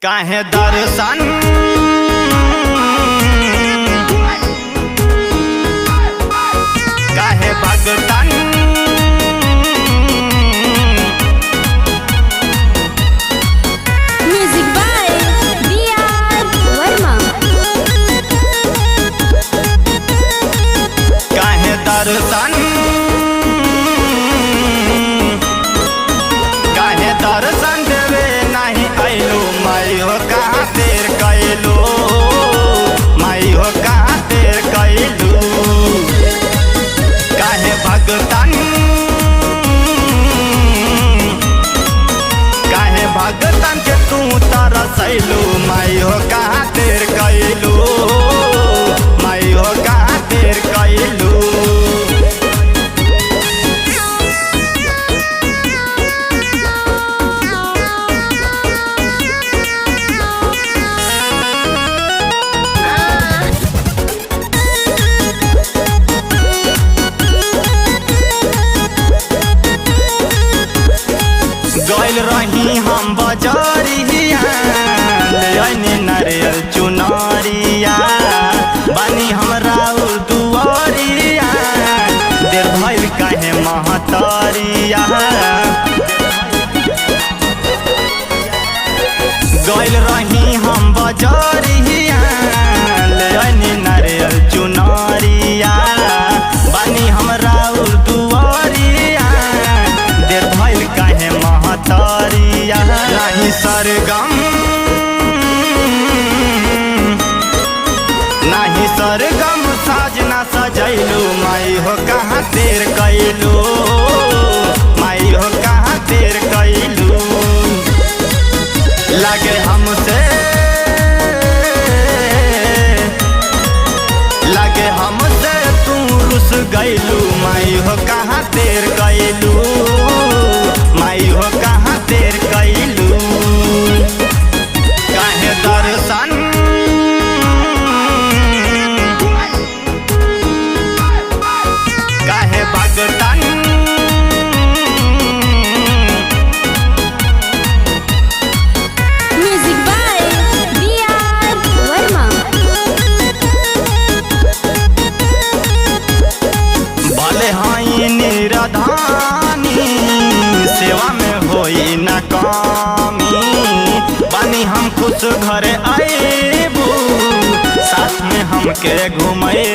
काहे दर्शन काहे भगतन म्यूजिक बाय बी.आर. वर्मा। काहे दर्शन काहे दर्शन देवे नहीं आइलो माई हो कहाँ देर कैलू माई हो कहाँ देर कैलू काहे भगतन काहे भगतन के तू तरसैलू माई हो कहाँ देर कैलू माई हो कहाँ देर कैलू गइल रही हम बजरिया ले आइनी नारियल चुनरिया बानी हमरा दुआरिया देर भइल काहे महतरिया गइल रही हम बजरिया ले आइनी नारियल चुनरिया बानी हमरा दुआरिया देर भइल काहे महतरिया नहीं सरगम नहीं सरगम साजना सजैलू माई हो कहाँ देर कैलू माई हो कहाँ देर कैलू लागे हमसे तू रुस गइलू माई हो कहाँ देर कैलू माई हो कहाँ देर कैलू काहे दर्शन काहे भगतन म्यूजिक बाय बी.आर. वर्मा। भले हाई निराधानी सेवा में होई न कमी बानी हम खुश घरे आएबू साथ में हमके घुमाए